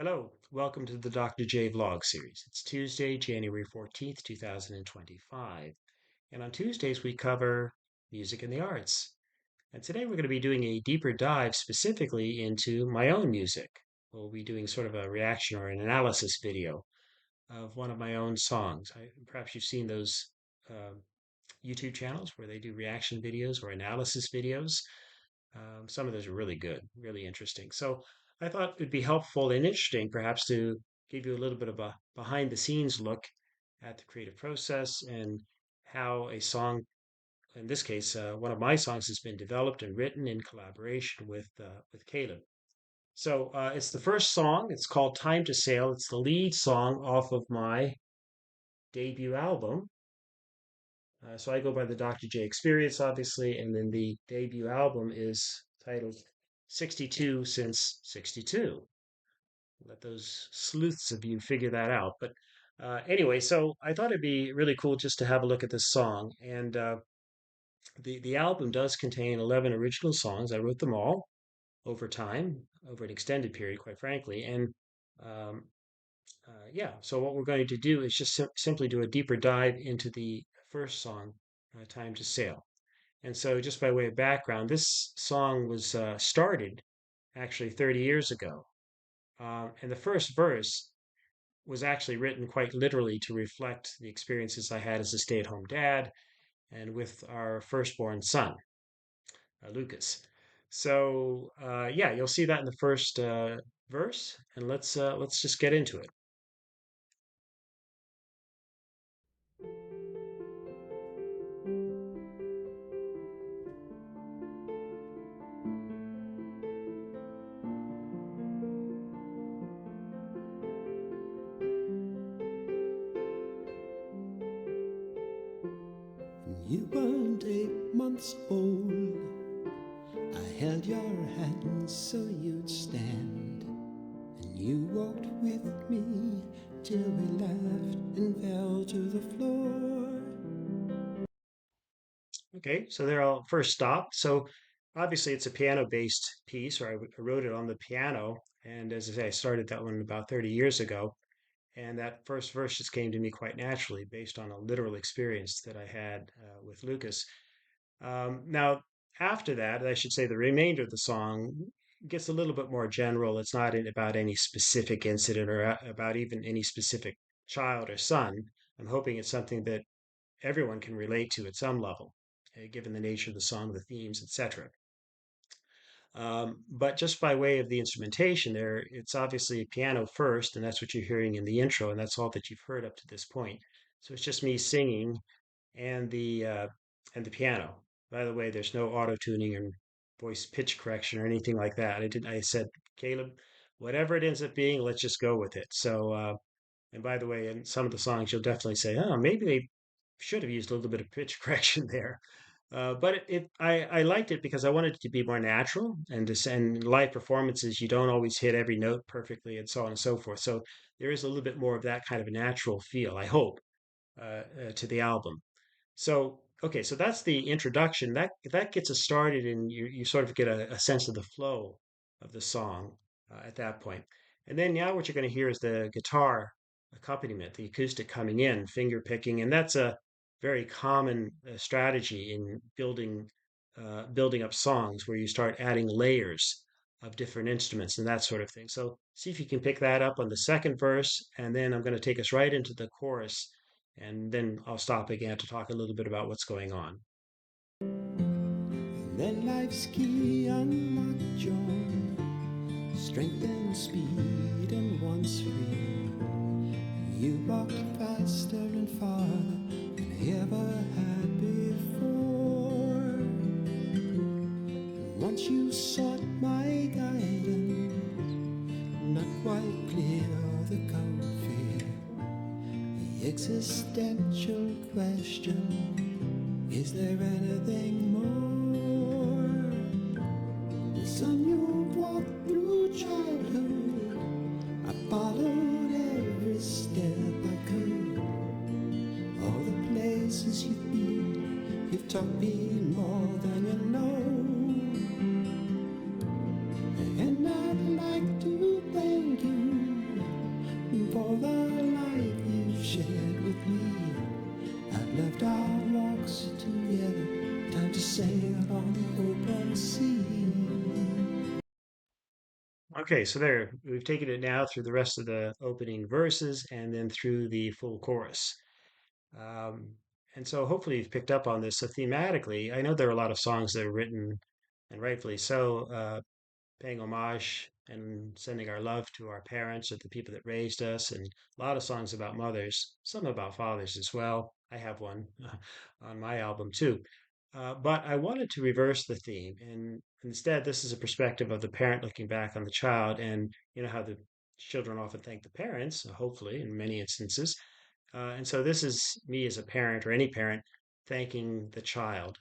Hello, welcome to the Dr. J vlog series. It's Tuesday, January 14th, 2025. And on Tuesdays, we cover music and the arts. And today we're going to be doing a deeper dive specifically into my own music. We'll be doing sort of a reaction or an analysis video of one of my own songs. Perhaps you've seen those YouTube channels where they do reaction videos or analysis videos. Some of those are really good, really interesting. So I thought it'd be helpful and interesting, perhaps, to give you a little bit of a behind the scenes look at the creative process and how a song, in this case, one of my songs, has been developed and written in collaboration with Caleb. So it's the first song. It's called "Time to Sail." It's the lead song off of my debut album. So I go by the Dr. J Experience, obviously, and then the debut album is titled 62 Since 62. Let those sleuths of you figure that out. But anyway, so I thought it'd be really cool just to have a look at this song. And the album does contain 11 original songs. I wrote them all over time, over an extended period, quite frankly. And um, yeah, so what we're going to do is just simply do a deeper dive into the first song, Time to Sail. And so, just by way of background, this song was started actually 30 years ago. And the first verse was actually written quite literally to reflect the experiences I had as a stay at home dad and with our firstborn son, Lucas. So, yeah, you'll see that in the first verse. And let's just get into it. You weren't 8 months old. I held your hand so you'd stand, and you walked with me till we laughed and fell to the floor. Okay, so there I'll first stop. So obviously it's a piano-based piece, or I wrote it on the piano. And as I say, I started that one about 30 years ago. And that first verse just came to me quite naturally based on a literal experience that I had with Lucas. Now, after that, I should say the remainder of the song gets a little bit more general. It's not about any specific incident or about even any specific child or son. I'm hoping it's something that everyone can relate to at some level, given the nature of the song, the themes, etc. But just by way of the instrumentation there, it's obviously piano first, and that's what you're hearing in the intro, and that's all that you've heard up to this point. So it's just me singing and the piano. By the way, there's no auto tuning and voice pitch correction or anything like that. I said, Caleb, whatever it ends up being, let's just go with it. So and by the way, in some of the songs, you'll definitely say, oh, maybe they should have used a little bit of pitch correction there. I liked it because I wanted it to be more natural, and live performances you don't always hit every note perfectly and so on and so forth. So there is a little bit more of that kind of natural feel, I hope, to the album. So okay, so that's the introduction. That gets us started, and you sort of get a sense of the flow of the song at that point. And then now what you're going to hear is the guitar accompaniment, the acoustic coming in, finger picking, and that's a very common strategy in building up songs where you start adding layers of different instruments and that sort of thing. So see if you can pick that up on the second verse, and then I'm going to take us right into the chorus, and then I'll stop again to talk a little bit about what's going on. And then life's key unlocked your strength and speed, and once free, you walked faster and far than ever had before. And once you sought my guidance, not quite clear the comfort, the existential question, is there anything more? The sun you walked through childhood, I followed every step I could. All the places you've been, you've taught me more than you know. And I'd like to thank you Okay, so there, we've taken it now through the rest of the opening verses and then through the full chorus. Um, and so hopefully you've picked up on this. So thematically, I know there are a lot of songs that are written, and rightfully so, paying homage and sending our love to our parents or the people that raised us, and a lot of songs about mothers, some about fathers as well. I have one on my album too. But I wanted to reverse the theme, and instead, this is a perspective of the parent looking back on the child, and you know how the children often thank the parents, hopefully, in many instances. And so this is me as a parent or any parent thanking the child,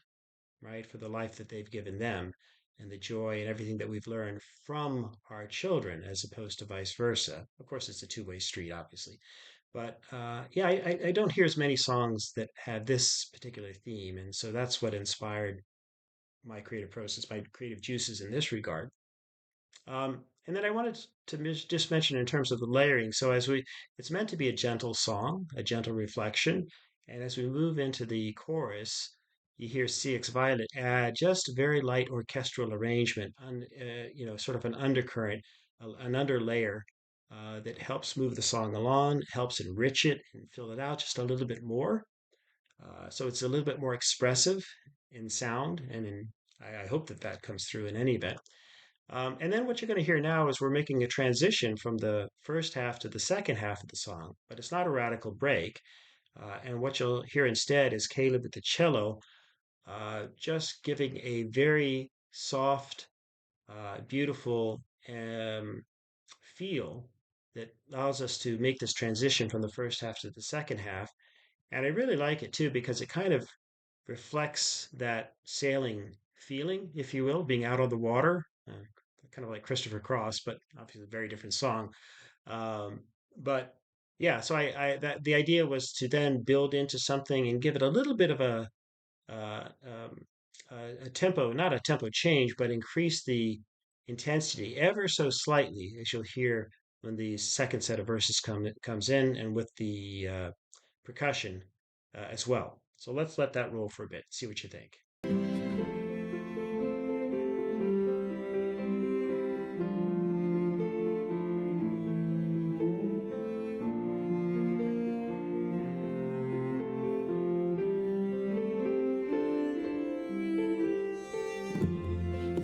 right, for the life that they've given them and the joy and everything that we've learned from our children as opposed to vice versa. Of course, it's a two-way street, obviously. But yeah, I don't hear as many songs that have this particular theme. And so that's what inspired my creative process, my creative juices in this regard. And then I wanted to just mention in terms of the layering. So it's meant to be a gentle song, a gentle reflection. And as we move into the chorus, you hear CX Violet add just very light orchestral arrangement, sort of an undercurrent, an underlayer that helps move the song along, helps enrich it and fill it out just a little bit more. So it's a little bit more expressive in sound, and I hope that that comes through in any event. And then what you're going to hear now is we're making a transition from the first half to the second half of the song, but it's not a radical break. And what you'll hear instead is Caleb at the cello, just giving a very soft, beautiful feel that allows us to make this transition from the first half to the second half. And I really like it too because it kind of reflects that sailing feeling, if you will, being out on the water, kind of like Christopher Cross, but obviously a very different song. Um, but yeah, so that the idea was to then build into something and give it a little bit of uh, um, a tempo, not a tempo change, but increase the intensity ever so slightly, as you'll hear when the second set of verses comes in, and with the percussion as well. So let's let that roll for a bit. See what you think.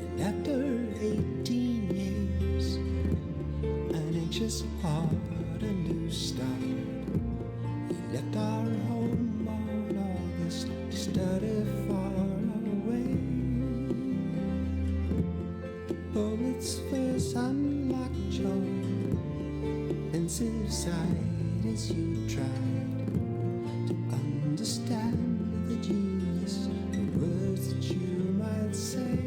And after 18 years, an anxious heart, a new start. We left our home on August to study far away. Poets first unlocked your pensive side as you tried to understand the genius of words that you might say.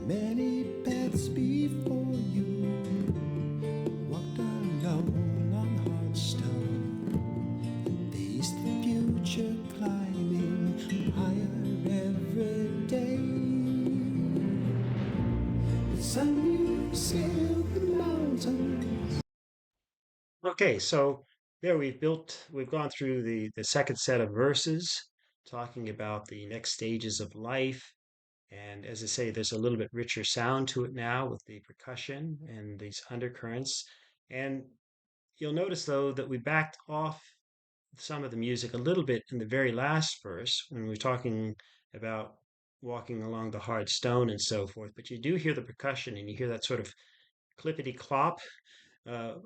Many paths before you walked alone on hard stone and faced the future climbing higher every day. The sun you scaled the mountains. Okay, so there we've gone through the second set of verses, talking about the next stages of life. And as I say, there's a little bit richer sound to it now with the percussion and these undercurrents. And you'll notice, though, that we backed off some of the music a little bit in the very last verse when we're talking about walking along the hard stone and so forth. But you do hear the percussion and you hear that sort of clippity clop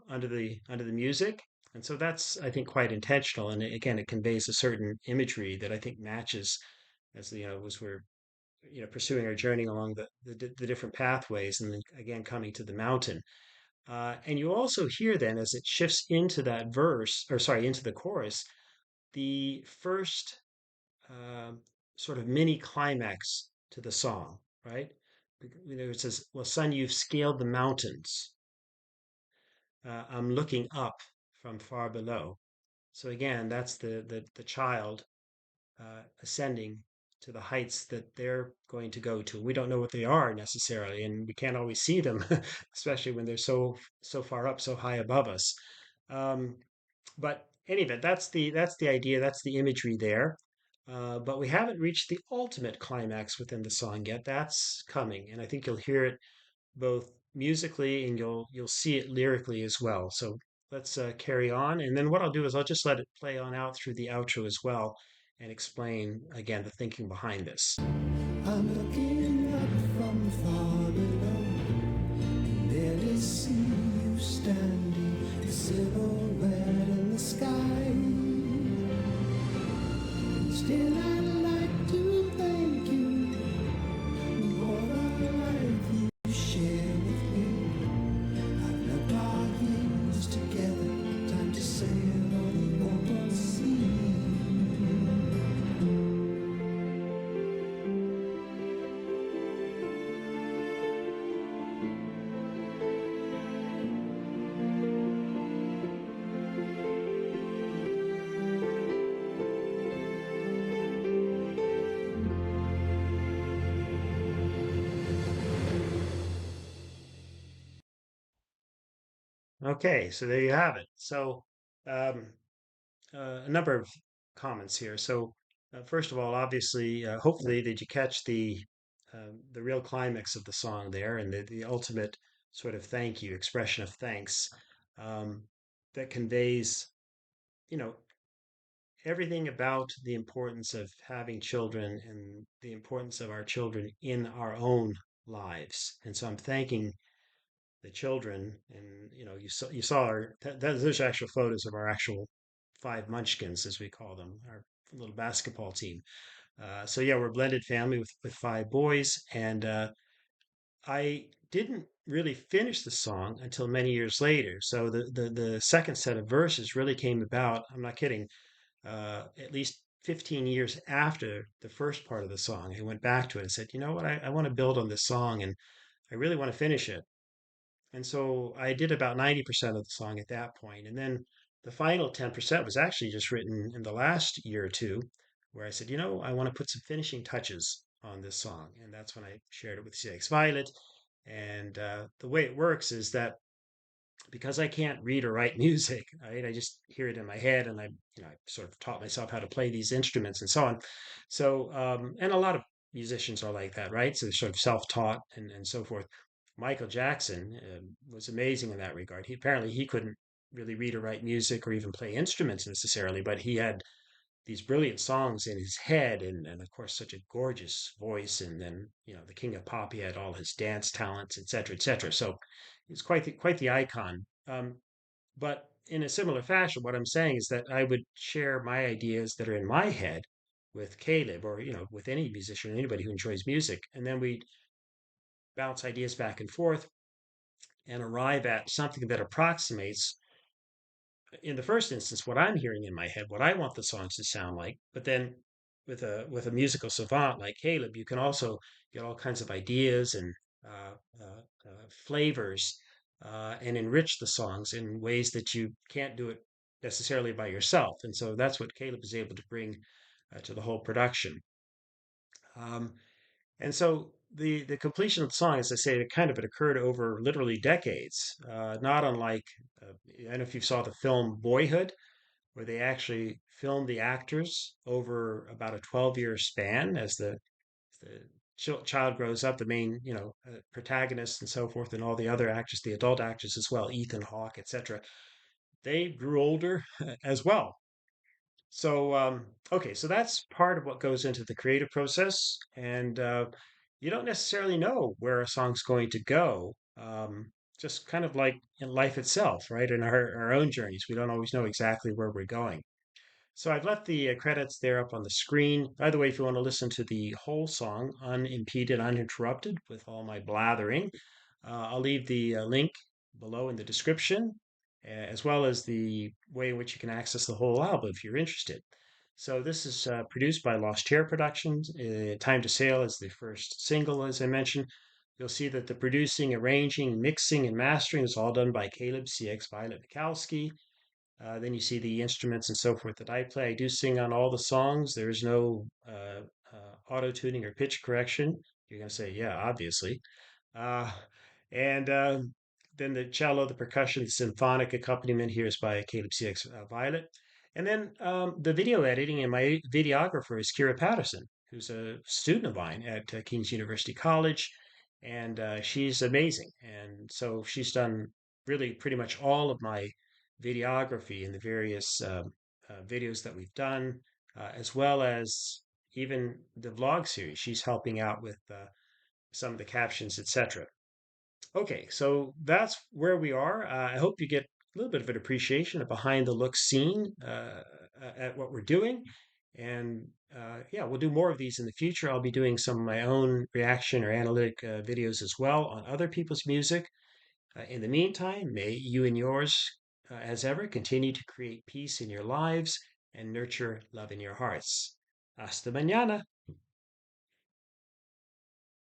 under the music. And so that's, I think, quite intentional. And again, it conveys a certain imagery that I think matches as as we're pursuing our journey along the different pathways, and then again coming to the mountain. And you also hear then as it shifts into that verse, or sorry, into the chorus, the first um sort of mini climax to the song, right? It says, "Well, son, you've scaled the mountains. I'm looking up from far below." So again, that's the child ascending to the heights that they're going to go to. We don't know what they are necessarily, and we can't always see them, especially when they're so far up, so high above us. Um, but anyway, that's the idea. That's the imagery there. But we haven't reached the ultimate climax within the song yet. That's coming, and I think you'll hear it both musically and you'll see it lyrically as well. So let's carry on, and then what I'll do is I'll just let it play on out through the outro as well, and explain again the thinking behind this. I'm looking up from far below, and there I see you standing, a silhouette in the sky. Still, I'd like to thank you for the life you share with me. I've loved our years together, time to sail on the open sea. Okay, so there you have it. So um, a number of comments here. So first of all, obviously, hopefully, did you catch the real climax of the song there, and the ultimate sort of thank you expression of thanks um, that conveys, you know, everything about the importance of having children and the importance of our children in our own lives. And so I'm thanking the children, and you saw those are actual photos of our actual five munchkins, as we call them, our little basketball team. So yeah, we're a blended family with five boys, and I didn't really finish the song until many years later. So the second set of verses really came about, I'm not kidding, at least 15 years after the first part of the song. I went back to it and said, you know what, I want to build on this song, and I really want to finish it. And so I did about 90% of the song at that point. And then the final 10% was actually just written in the last year or two, where I said, I want to put some finishing touches on this song. And that's when I shared it with CX Violet. And the way it works is that because I can't read or write music, right? I just hear it in my head, and I sort of taught myself how to play these instruments and so on. So, and a lot of musicians are like that, right? So they're sort of self-taught and so forth. Michael Jackson was amazing in that regard. He couldn't really read or write music or even play instruments necessarily, but he had these brilliant songs in his head, and of course such a gorgeous voice, and then the king of pop, he had all his dance talents, etc., etc. So he's quite the icon. But in a similar fashion, what I'm saying is that I would share my ideas that are in my head with Caleb, or with any musician, anybody who enjoys music, and then we bounce ideas back and forth and arrive at something that approximates, in the first instance, what I'm hearing in my head, what I want the songs to sound like. But then with a musical savant like Caleb, you can also get all kinds of ideas and flavors, and enrich the songs in ways that you can't do it necessarily by yourself. And so that's what Caleb is able to bring to the whole production. Um, and so the completion of the song, as I say, it occurred over literally decades, not unlike, I don't know if you saw the film Boyhood, where they actually filmed the actors over about a 12-year span as the child grows up, the main, protagonist and so forth, and all the other actors, the adult actors as well, Ethan Hawke, etc. They grew older as well. So, okay, so that's part of what goes into the creative process, and you don't necessarily know where a song's going to go. Just kind of like in life itself, right? In our own journeys, we don't always know exactly where we're going. So I've left the credits there up on the screen. By the way, if you want to listen to the whole song unimpeded, uninterrupted with all my blathering, I'll leave the link below in the description, as well as the way in which you can access the whole album if you're interested. So this is produced by Lost Chair Productions. Time to Sail is the first single, as I mentioned. You'll see that the producing, arranging, mixing, and mastering is all done by Caleb CX Violet Mikowski. Then you see the instruments and so forth that I play. I do sing on all the songs. There's no auto tuning or pitch correction. You're going to say, yeah, obviously. Uh, and then the cello, the percussion, the symphonic accompaniment here is by Caleb CX Violet. And then the video editing, and my videographer is Kira Patterson, who's a student of mine at King's University College, and she's amazing. And so she's done really pretty much all of my videography in the various videos that we've done, as well as even the vlog series. She's helping out with some of the captions, etc. Okay, so that's where we are. I hope you get a little bit of an appreciation, a behind the look scene at what we're doing. And yeah, we'll do more of these in the future. I'll be doing some of my own reaction or analytic videos as well on other people's music. In the meantime, may you and yours, as ever, continue to create peace in your lives and nurture love in your hearts. Hasta mañana.